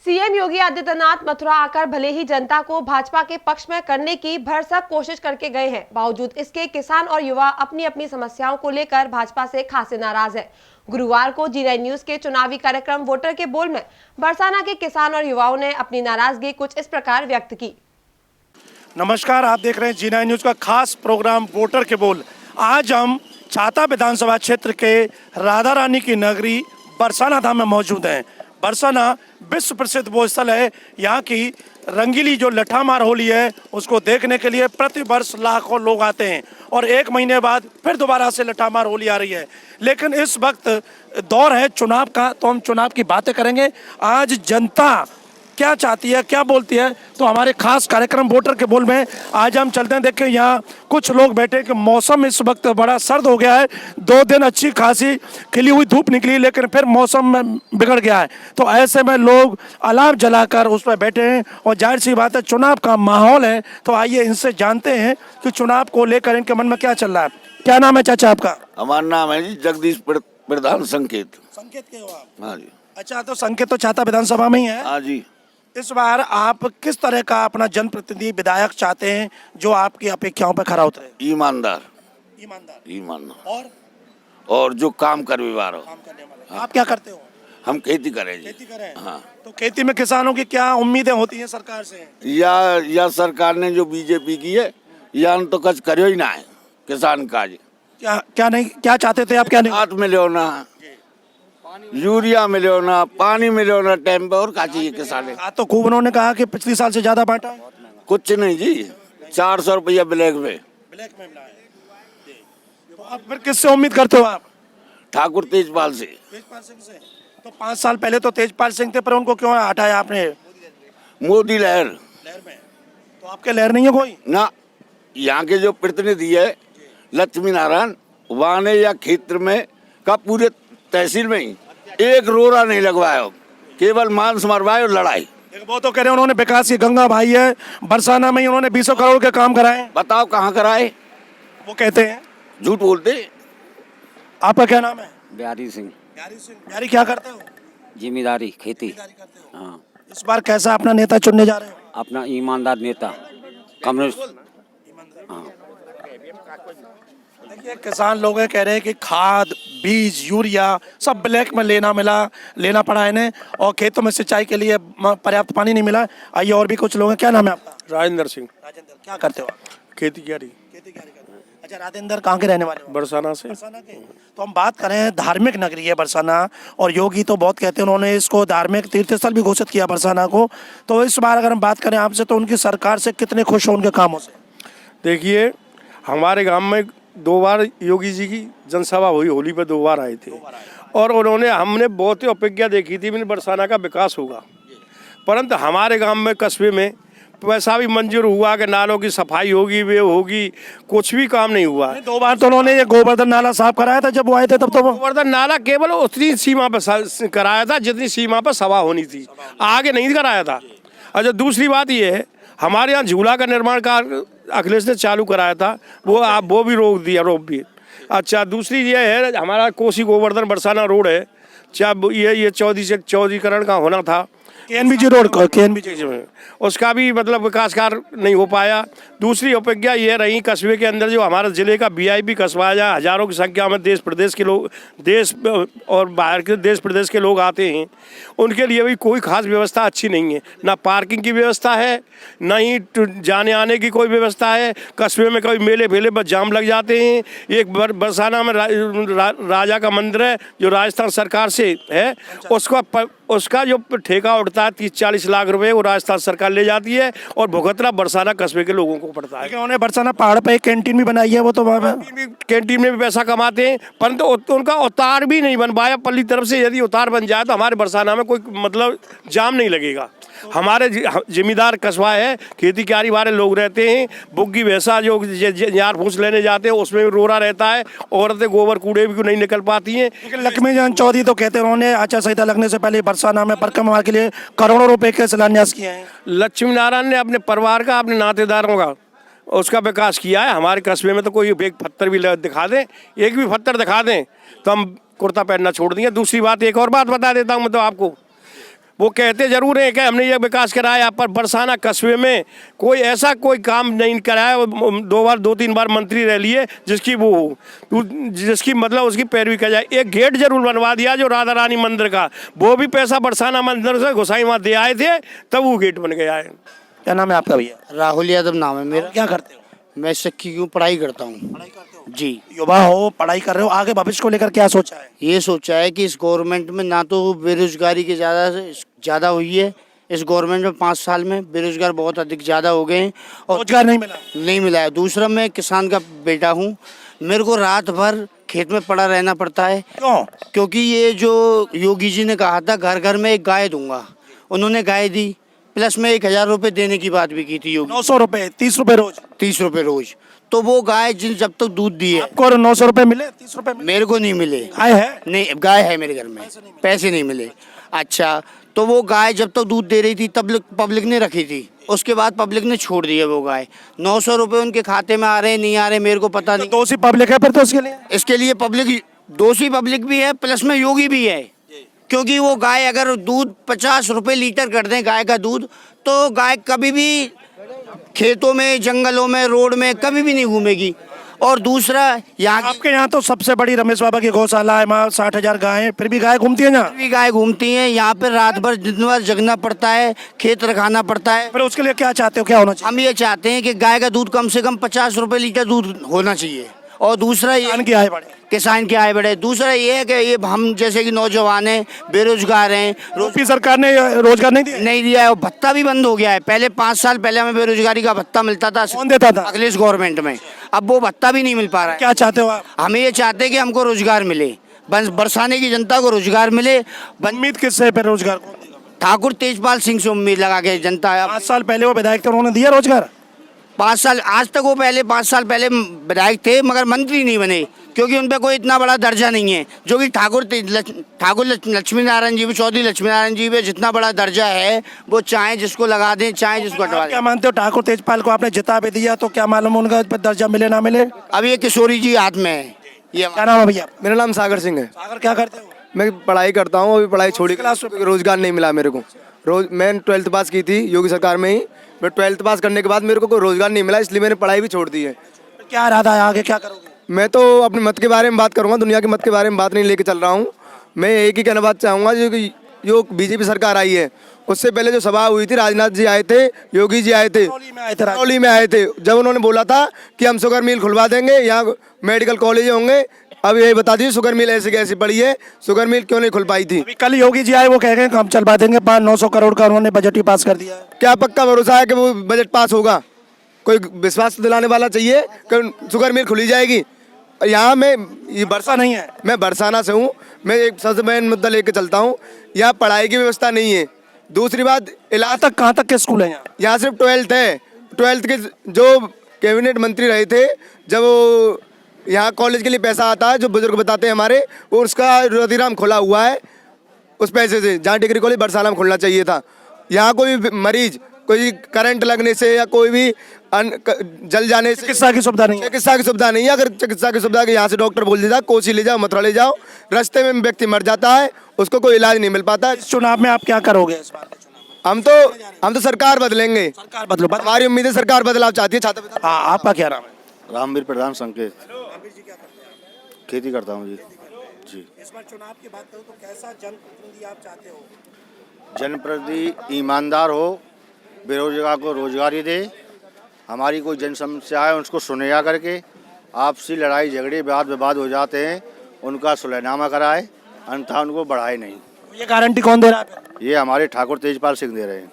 CM Yogi Adityanath Mathura आकर भले ही जनता को भाजपा के पक्ष में करने की भरसक कोशिश करके गए हैं, बावजूद इसके किसान और युवा अपनी अपनी समस्याओं को लेकर भाजपा से खासे नाराज हैं। गुरुवार को जी9 न्यूज के चुनावी कार्यक्रम वोटर के बोल में बरसाना के किसान और युवाओं ने अपनी नाराजगी कुछ इस प्रकार व्यक्त की। नमस्कार, आप देख रहे हैं जी9 न्यूज का खास प्रोग्राम वोटर के बोल। आज हम छाता विधानसभा क्षेत्र के राधा रानी की नगरी बरसाना धाम में मौजूद हैं। बरसाना विश्व प्रसिद्ध वो स्थल है। यहाँ की रंगीली जो लठामार होली है उसको देखने के लिए प्रति वर्ष लाखों लोग आते हैं और एक महीने बाद फिर दोबारा से लठामार होली आ रही है। लेकिन इस वक्त दौर है चुनाव का, तो हम चुनाव की बातें करेंगे। आज जनता क्या चाहती है, क्या बोलती है, तो हमारे खास कार्यक्रम वोटर के बोल में आज हम चलते हैं। देखिए यहाँ कुछ लोग बैठे कि मौसम इस वक्त बड़ा सर्द हो गया है। 2 दिन अच्छी खासी खिली हुई धूप निकली, लेकिन फिर मौसम में बिगड़ गया है। तो ऐसे में लोग अलाव जलाकर उस पर बैठे हैं और जाहिर सी बात है चुनाव का माहौल है। तो आइए इनसे जानते हैं कि चुनाव को लेकर इनके मन में क्या चल रहा है। क्या नाम है चाचा आपका? हमारा नाम है जी जगदीश प्रधान संकेत। संकेत के हो आप? हाँ जी। अच्छा, तो संकेत तो छाता विधानसभा में ही है। हाँ जी। इस बार आप किस तरह का अपना जनप्रतिनिधि विधायक चाहते हैं जो आपकी अपेक्षाओं पर खरा उतरे? ईमानदार और और जो काम करने वाला हो। काम करने वाला। आप क्या करते हो? हम खेती करें जी। खेती करें। हाँ। तो खेती में किसानों की क्या उम्मीदें होती हैं सरकार से? या सरकार ने जो बीजेपी की है या तो कुछ करो ही ना है किसान का जी। क्या नहीं, क्या चाहते थे आप? क्या नहीं? खाद मिले ना, यूरिया मिले ना, पानी मिले ना टाइम पे, और क्या चाहिए किसान? आज तो खूब उन्होंने कहा कि पिछले साल से ज्यादा बांटा है। कुछ नहीं जी, 400 रुपया ब्लैक में मिला है। तो अब फिर किससे उम्मीद करते हो आप? ठाकुर तेजपाल से। तेजपाल सिंह से। तो 5 साल पहले तो तेजपाल सिंह थे, पर उनको क्यों हटाया आपने? मोदी लहर में। तो आपके लहर नहीं है कोई ना? यहाँ के जो प्रतिनिधि है लक्ष्मी नारायण, वहाँ ने या क्षेत्र में का पूरे तहसील में ही एक रोड़ा नहीं लगवाया, केवल मांस मरवाए और लड़ाई। वो तो कह रहे हैं उन्होंने विकास की गंगा भाई है, बरसाना में ही उन्होंने 20 करोड़ के काम कराए। बताओ कहाँ कराए? वो कहते हैं, झूठ बोलते। आपका क्या नाम है? बिहारी सिंह। बिहारी, क्या करते हो? जिम्मेदारी खेती। करते हो। हाँ, इस बार कैसा अपना नेता चुनने जा रहे हो? अपना ईमानदार नेता कम्युनिस्ट। हाँ, देखिए किसान लोग कह रहे हैं कि खाद, बीज, यूरिया सब ब्लैक में लेना पड़ा इन्हें और खेतों में सिंचाई के लिए पर्याप्त पानी नहीं मिला। आइए और भी कुछ लोग हैं। क्या नाम है आपका? राजेंद्र सिंह। राजेंद्र, क्या करते हो आप? खेती कियारी। करते हो। अच्छा, राजेंद्र कहाँ के रहने वाले हो? बरसाना से। बरसाना के। तो हम बात करें, धार्मिक नगरी है बरसाना और योगी तो बहुत कहते हैं, उन्होंने इसको धार्मिक तीर्थ स्थल भी घोषित किया बरसाना को। तो इस बार अगर हम बात करें आपसे, तो उनकी सरकार से कितने खुश हो उनके कामों से? देखिए, हमारे गांव में 2 बार योगी जी की जनसभा हुई, होली पे 2 बार आए थे और हमने बहुत ही अपेक्षा देखी थी मैंने बरसाना का विकास होगा, परंतु हमारे गांव में कस्बे में पैसा भी मंजूर हुआ कि नालों की सफाई होगी, वे होगी, कुछ भी काम नहीं हुआ। 2 बार तो उन्होंने ये गोवर्धन नाला साफ कराया था जब वो आए थे, तब तो गोवर्धन नाला केवल उतनी सीमा पर कराया था जितनी सीमा पर सभा होनी थी, आगे नहीं कराया था। अच्छा, दूसरी बात ये है, हमारे यहाँ झूला का निर्माण कार्य अखिलेश ने चालू कराया था, वो भी रोक दिया। अच्छा, दूसरी ये है, हमारा कोसी गोवर्धन बरसाना रोड है, ये चौधरीकरण का होना था, केएनबीजी रोड का, केएनबीजी में उसका भी मतलब विकास कार्य नहीं हो पाया। दूसरी अपेक्षा ये रही, कस्बे के अंदर जो हमारे जिले का वीआईपी कस्बा है, जहाँ हजारों की संख्या में देश और बाहर के देश प्रदेश के लोग आते हैं, उनके लिए भी कोई खास व्यवस्था अच्छी नहीं है। ना पार्किंग की व्यवस्था है, ना ही जाने आने की कोई व्यवस्था है। कस्बे में कभी मेले फेले पर जाम लग जाते हैं। एक बरसाना में राजा का मंदिर है जो राजस्थान सरकार से है, उसका जो ठेका उठता है 30-40 लाख रुपए, वो राजस्थान सरकार ले जाती है और भुगतना बरसाना कस्बे के लोगों को पड़ता है। उन्होंने बरसाना पहाड़ पे एक कैंटीन भी बनाई है, वो तो कैंटीन में भी पैसा कमाते हैं, परंतु उनका उतार भी नहीं बन पाया। पल्ली तरफ से यदि उतार बन जाए तो हमारे बरसाना में कोई मतलब जाम नहीं लगेगा। हमारे जिम्मेदार कस्बा है, खेती कियारी वाले लोग रहते हैं। बुग्गी भैंसा जो यार फूस लेने जाते हैं उसमें भी रोरा रहता है, औरतें गोबर कूड़े भी नहीं निकल पाती हैं। लक्ष्मी चौधरी तो कहते हैं उन्होंने आचार संहिता लगने से पहले बरसाना में परिक्रमा के लिए करोड़ों रुपए के शिलान्यास किए हैं। लक्ष्मी नारायण ने अपने परिवार का, अपने नातेदारों का उसका विकास किया है। हमारे कस्बे में तो कोई एक पत्थर भी दिखा दें, एक भी पत्थर दिखा दें तो हम कुर्ता पहनना छोड़ देंगे। दूसरी बात, एक और बात बता देता हूँ मैं तो आपको, वो कहते जरूर हैं कि हमने ये विकास कराया, पर बरसाना कस्बे में कोई ऐसा कोई काम नहीं कराया। वो 2-3 बार मंत्री रह लिए जिसकी वो हो, जिसकी मतलब उसकी पैरवी की जाए। एक गेट जरूर बनवा दिया जो राधा रानी मंदिर का, वो भी पैसा बरसाना मंदिर से गोसाई वहाँ दे आए थे, तब वो गेट बन गया है। क्या नाम है आपका भैया? राहुल यादव नाम है मेरा। क्या करते हो? मैं शिक्षक की पढ़ाई करता हूँ। पढ़ाई करते हो? जी। युवा हो, पढ़ाई कर रहे हो, आगे भविष्य को लेकर क्या सोचा है? ये सोचा है कि इस गवर्नमेंट में ना तो बेरोजगारी की ज़्यादा हुई है, इस गवर्नमेंट में 5 साल में बेरोजगार बहुत अधिक ज़्यादा हो गए हैं और रोजगार नहीं मिला। नहीं मिला है। दूसरा, मैं किसान का बेटा हूँ, मेरे को रात भर खेत में पड़ा रहना पड़ता है। क्यों? क्योंकि ये जो योगी जी ने कहा था घर घर में एक गाय दूंगा, उन्होंने गाय दी, प्लस में 1000 रुपये देने की बात भी की थी योगी। 900 रुपए, 30 रुपए रोज। 30 रुपये रोज। तो वो गाय जब तक दूध दिए, आपको 900 रुपए मिले, 30 रुपए मिले? मेरे को नहीं मिले। गाय है? नहीं, गाय है मेरे घर में, पैसे नहीं मिले। अच्छा, तो वो गाय जब तक दूध दे रही थी तब पब्लिक ने रखी थी, उसके बाद पब्लिक ने छोड़ दिया वो गाय। 900 रुपये उनके खाते में आ रहे हैं नहीं आ रहे मेरे को पता नहीं। दोषी पब्लिक है फिर तो उसके लिए। इसके लिए पब्लिक, दोषी पब्लिक भी है, प्लस में योगी भी है। क्योंकि वो गाय अगर दूध 50 रुपये लीटर कर दें गाय का दूध, तो गाय कभी भी खेतों में, जंगलों में, रोड में कभी भी नहीं घूमेगी। और दूसरा, यहाँ आपके यहाँ तो सबसे बड़ी रमेश बाबा की गौशाला है, वहाँ 60,000 गाय, फिर भी गाय घूमती है यहाँ। भी गाय घूमती हैं यहाँ पे, रात भर दिन भर जगना पड़ता है, खेत रखाना पड़ता है। फिर उसके लिए क्या चाहते हो, क्या होना चाहिए? हम ये चाहते हैं कि गाय का दूध कम से कम 50 रुपये लीटर दूध होना चाहिए। और दूसरा ये किसान की आय बढ़े। किसान की आय बढ़े। दूसरा ये है कि ये हम जैसे कि नौजवान हैं, बेरोजगार हैं, यूपी सरकार ने रोजगार नहीं दिया। नहीं दिया है, और भत्ता भी बंद हो गया है। पहले 5 साल पहले हमें बेरोजगारी का भत्ता मिलता था, कौन देता था? अखिलेश गवर्नमेंट में। अब वो भत्ता भी नहीं मिल पा रहा है। क्या चाहते हो आप? हमें ये चाहते हैं कि हमको रोजगार मिले, बस बरसाने की जनता को रोजगार मिले। उम्मीद किससे फिर रोजगार को? ठाकुर तेजपाल सिंह से उम्मीद लगा के जनता। 5 साल पहले वो विधायक थे, उन्होंने दिया रोजगार? 5 साल, आज तक वो पहले 5 साल पहले विधायक थे मगर मंत्री नहीं बने, क्योंकि उन पर कोई इतना बड़ा दर्जा नहीं है। जो कि ठाकुर लक्ष्मी नारायण जी भी, चौधरी लक्ष्मी नारायण जी भी जितना बड़ा दर्जा है, वो चाहे जिसको लगा दें, चाहे जिसको हटवा आप क्या दें। मानते हो, ठाकुर तेजपाल को आपने जिता भी दिया तो क्या मालूम उनका दर्जा मिले ना मिले? अब ये किशोरी जी हाथ में है। ये क्या नाम है भैया? मेरा नाम सागर सिंह है। सागर, क्या करते हो? मैं पढ़ाई करता हूँ, अभी पढ़ाई छोड़ी, क्लास में? क्योंकि रोजगार नहीं मिला मेरे को। मैं 12th पास की थी योगी सरकार में ही। मैं 12th पास करने के बाद मेरे को कोई रोजगार नहीं मिला, इसलिए मैंने पढ़ाई भी छोड़ दी है। क्या इरादा है, आगे क्या करोगे? मैं तो अपने मत के बारे में बात करूँगा, दुनिया के मत के बारे में बात नहीं लेके चल रहा हूँ। मैं एक ही कहना बात चाहूँगा, जो बीजेपी सरकार आई है, उससे पहले जो सभा हुई थी, राजनाथ जी आए थे, योगी जी आए थे, करौली में आए थे, जब उन्होंने बोला था कि हम शुगर मिल खुलवा देंगे, यहाँ मेडिकल कॉलेज होंगे। अब ये बता दीजिए, शुगर मिल ऐसी कैसी पड़ी है, शुगर मिल क्यों नहीं खुल पाई थी? अभी कल योगी जी आए, वो कह गए कि हम चलवा देंगे, 900 करोड़ का उन्होंने बजट ही पास कर दिया है। क्या पक्का भरोसा है कि वो बजट पास होगा? कोई विश्वास दिलाने वाला चाहिए कि शुगर मिल खुली जाएगी। यहाँ में ये बरसा नहीं है। मैं बरसाना से हूँ, मैं एक सबसे मेन मुद्दा लेके चलता हूँ। यहाँ पढ़ाई की व्यवस्था नहीं है। दूसरी बात, इलाज तक कहाँ तक के स्कूल है यहाँ? यहाँ सिर्फ 12th है। 12th के जो कैबिनेट मंत्री रहे थे, जब वो यहाँ कॉलेज के लिए पैसा आता है, जो बुजुर्ग बताते हैं हमारे, वो उसका रतिराम खुला हुआ है उस पैसे से, जहाँ डिग्री कॉलेज बरसाना में खुलना चाहिए था। यहाँ कोई मरीज, कोई करंट लगने से या कोई भी जल जाने से चिकित्सा की सुविधा नहीं है। चिकित्सा की सुविधा नहीं है। अगर चिकित्सा की सुविधा के यहाँ से डॉक्टर बोल देता कोसी ले जाओ, मथुरा ले जाओ, रास्ते में व्यक्ति मर जाता है, उसको कोई इलाज नहीं मिल पाता। इस चुनाव में आप क्या करोगे? इस बार के चुनाव में हम तो सरकार बदलेंगे। सरकार बदलो। हमारी उम्मीद है सरकार बदलाव चाहती है। छात्र हाँ, आपका क्या नाम है? रामवीर प्रधान संकेत। खेती करता हूँ जी। जी। इस बार चुनाव की बात करूँ तो कैसा जनप्रतिनिधि आप चाहते हो? जनप्रतिनिधि ईमानदार हो, बेरोजगार को रोजगारी दे, हमारी कोई जन समस्या है उसको सुनेगा करके, आपसी लड़ाई झगड़े वाद विवाद हो जाते हैं उनका सुलहनामा कराए, अन्यथा उनको बढ़ाए नहीं। ये गारंटी कौन दे रहा है? ये हमारे ठाकुर तेजपाल सिंह दे रहे हैं।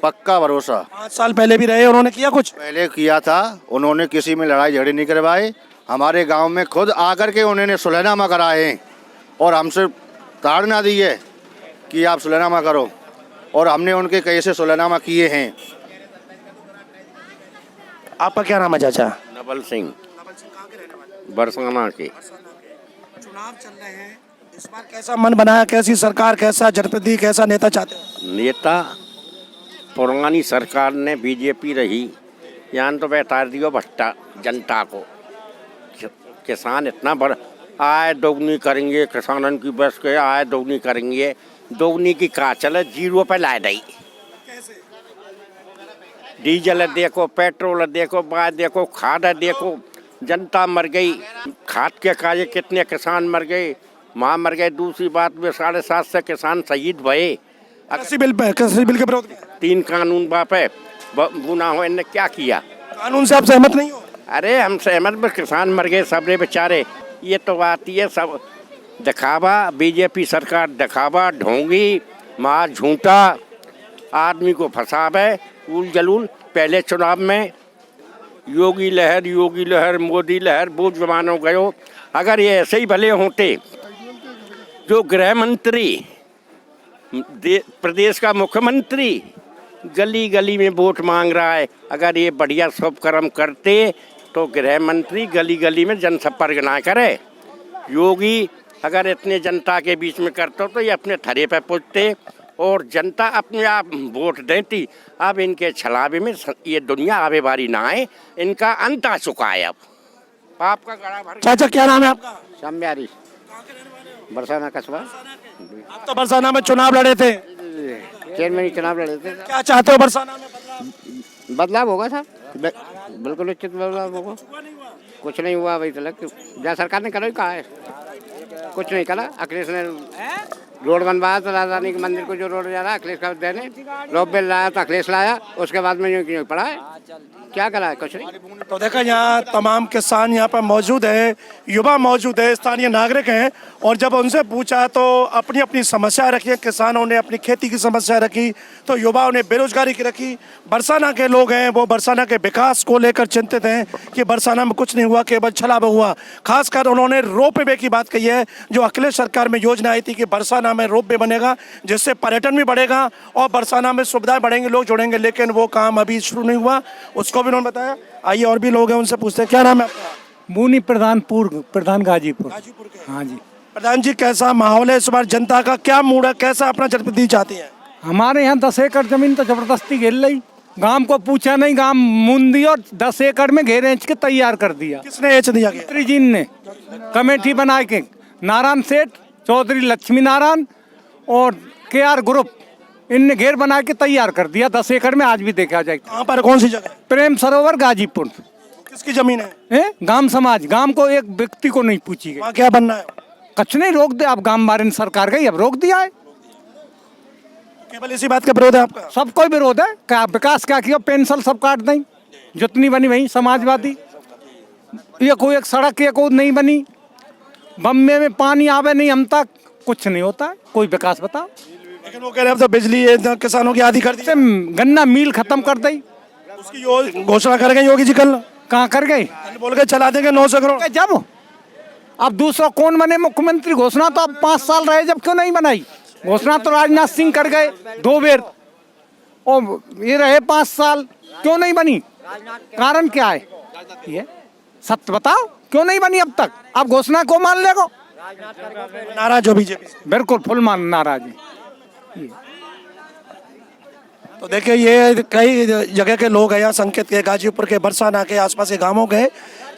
पक्का भरोसा। 5 साल पहले भी रहे, उन्होंने किया कुछ? पहले किया था, उन्होंने किसी में लड़ाई झगड़े नहीं करवाए। हमारे गांव में खुद आकर के उन्होंने सुलहनामा कराए हैं और हमसे ताड़ना दी है कि आप सुलहनामा करो, और हमने उनके कैसे सुलहनामा किए हैं। आपका क्या नाम है चाचा? नवल सिंह, बरसाना के। चुनाव चल रहे हैं, इस बार कैसा मन बना है? कैसी सरकार, कैसा जनप्रतिनिधि, कैसा नेता चाहते हो? नेता पुरानी सरकार ने बीजेपी रही, यहाँ तो बैठा दियो भट्टा जनता को। किसान इतना बड़ा आय दोगुनी करेंगे, किसानों की बस के आय दोगुनी करेंगे, दोगुनी की का चले 0 पे लाए दई। डीजल देखो, पेट्रोल देखो, बात देखो, खाद देखो, जनता मर गई। खाद के काजे कितने किसान मर गए, माँ मर गए। दूसरी बात में 7.5 से किसान शहीद भये। कृषि बिल के विरोध में 3 कानून बापे बुना हो, इनने क्या किया? कानून से आप सहमत नहीं हो? अरे हम सहमत में, किसान मर गए सबरे बेचारे। ये तो बात ये सब दिखावा, बीजेपी सरकार दिखावा, ढोंगी, मार झूठा, आदमी को फंसावे, उल जलूल। पहले चुनाव में योगी लहर मोदी लहर वो जमानों गयो। अगर ये ऐसे ही भले होते, जो गृह मंत्री प्रदेश का मुख्यमंत्री गली गली में वोट मांग रहा है, अगर ये बढ़िया शुभ कर्म करते तो गृह मंत्री गली गली में जनसंपर्क ना करे। योगी अगर इतने जनता के बीच में करते तो ये अपने थरे पे पहुँचते और जनता अपने आप वोट देती। अब इनके छलावे में ये दुनिया आवे बारी ना आए, इनका अंत आ चुका है। अब पाप का गड़ा भर। चाचा क्या नाम है आपका? श्यामबिहारी, बरसाना कस्बा। आप तो बरसाना में चुनाव लड़े थे, चेयरमैन चुनाव लड़े थे। क्या चाहते हो बरसाना में बदलाव? बदलाव होगा साहब, बिल्कुल उचित बदलाव होगा। कुछ नहीं हुआ अभी तक, जहाँ सरकार ने करा ही कहा है, कुछ नहीं करा। अखिलेश ने रोड बनवाया तो राजधानी के मंदिर को जो रोड जा रहा है अखिलेश का देने, रोड बिल लाया तो अखिलेश लाया, उसके बाद में यूँ पड़ा है, क्या करा है? कुछ नहीं। तो देखा यहाँ तमाम किसान यहाँ पर मौजूद है, युवा मौजूद है, स्थानीय नागरिक हैं, और जब उनसे पूछा तो अपनी अपनी समस्या रखी। किसानों ने अपनी खेती की समस्या रखी, तो युवाओं ने बेरोजगारी की रखी। बरसाना के लोग हैं वो बरसाना के विकास को लेकर चिंतित हैं कि बरसाना में कुछ नहीं हुआ, केवल छलावा हुआ। खासकर उन्होंने रोपवे की बात कही है, जो अखिलेश सरकार में योजना आई थी कि बरसाना में रोपवे बनेगा, जिससे पर्यटन भी बढ़ेगा और बरसाना में सुविधाएं बढ़ेंगी, लोग जुड़ेंगे, लेकिन वो काम अभी शुरू नहीं हुआ, उसको भी उन्होंने बताया। आइए और भी लोग हैं, उनसे पूछते हैं। क्या नाम है आपका? मुनी प्रधान गाजीपुर। हाँ जी। प्रधान जी, कैसा माहौल है इस बार? जनता का क्या मूड है, कैसा अपना जनप्रतिनिधि चाहती है? हमारे यहाँ 10 एकड़ जमीन तो जबरदस्ती घेर ली, गांव को पूछा नहीं, गांव मुंदी और 10 एकड़ में घेर एंच के तैयार कर दिया। किसने एच दिया? मंत्री जी ने कमेटी बना के, नारायण सेठ, चौधरी लक्ष्मी नारायण और KR ग्रुप, इनने घेर बना के तैयार कर दिया 10 एकड़ में। आज भी देखा जाए। कहाँ पर, कौन सी जगह? प्रेम सरोवर गाजीपुर। किसकी जमीन है? गांव समाज, गांव को एक व्यक्ति को नहीं पूछी गई। वहाँ क्या बनना है? कुछ नहीं, रोक दे। अब गांव बारे सरकार गई, अब रोक दिया है। केवल इसी बात का विरोध है आपका? सबको विरोध है। क्या विकास क्या किया? पेंशन सब काट दें, जितनी बनी वही समाजवादी। ये कोई एक सड़क ये कोई नहीं बनी, बम्बे में पानी आवे नहीं हम तक, कुछ नहीं होता है। कोई विकास बताओ। लेकिन वो कह रहे हैं अब तो बिजली किसानों की आधी कर दी। गन्ना मिल खत्म कर दी, उसकी घोषणा कर गए योगी जी कल। कहाँ कर गए? बोल के चला देंगे 900 करोड़। जब अब दूसरा कौन बने मुख्यमंत्री? घोषणा तो अब 5 साल रहे, जब क्यों नहीं बनाई घोषणा? तो राजनाथ सिंह कर गए 2 बार, और ये रहे 5 साल, क्यों नहीं बनी? कारण क्या है? ये सत्य बताओ, क्यों नहीं बनी अब तक? अब घोषणा को मान लेगो? नाराज हो बीजेपी? बिल्कुल फुल मान नाराज है। तो देखिए, ये कई जगह के लोग हैं यहाँ, संकेत के, गाजीपुर के, बरसाना के, आसपास के गांवों के।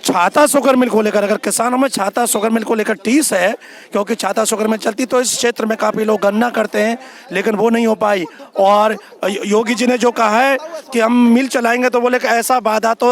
छाता शुगर मिल को लेकर, अगर किसानों में छाता शुगर मिल को लेकर टीस है, क्योंकि छाता शुगर मिल चलती तो इस क्षेत्र में काफ़ी लोग गन्ना करते हैं, लेकिन वो नहीं हो पाई। और योगी जी ने जो कहा है कि हम मिल चलाएंगे, तो बोले कि ऐसा वादा तो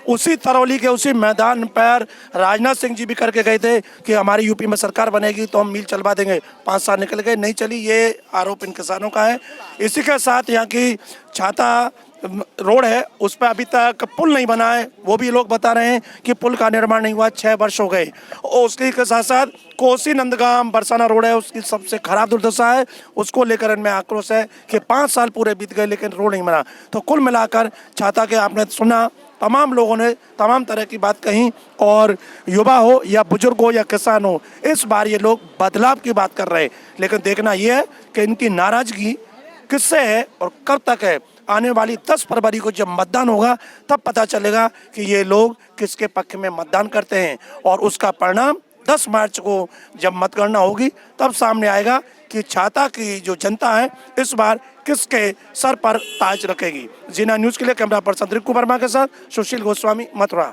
उसी तरौली के उसी मैदान पर राजनाथ सिंह जी भी करके गए थे कि हमारी यूपी में सरकार बनेगी तो हम मिल चलवा देंगे। 5 साल निकल गए, नहीं चली। ये आरोप इन किसानों का है। इसी के साथ यहाँ की छाता रोड है, उस पर अभी तक पुल नहीं बना है। वो भी लोग बता रहे हैं कि पुल का निर्माण नहीं हुआ, 6 वर्ष हो गए। और उसके साथ साथ कोसी नंदगाम बरसाना रोड है, उसकी सबसे खराब दुर्दशा है। उसको लेकर इनमें आक्रोश है कि 5 साल पूरे बीत गए लेकिन रोड नहीं बना। तो कुल मिलाकर छाता के आपने सुना, तमाम लोगों ने तमाम तरह की बात कही, और युवा हो या बुजुर्ग हो या किसान हो, इस बार ये लोग बदलाव की बात कर रहे हैं। लेकिन देखना यह है कि इनकी नाराजगी किससे है और कब तक है। आने वाली 10 फरवरी को जब मतदान होगा, तब पता चलेगा कि ये लोग किसके पक्ष में मतदान करते हैं, और उसका परिणाम 10 मार्च को जब मतगणना होगी तब सामने आएगा कि छाता की जो जनता है इस बार किसके सर पर ताज रखेगी। जीना न्यूज़ के लिए कैमरा पर्सन रिंकू वर्मा के साथ सुशील गोस्वामी, मथुरा।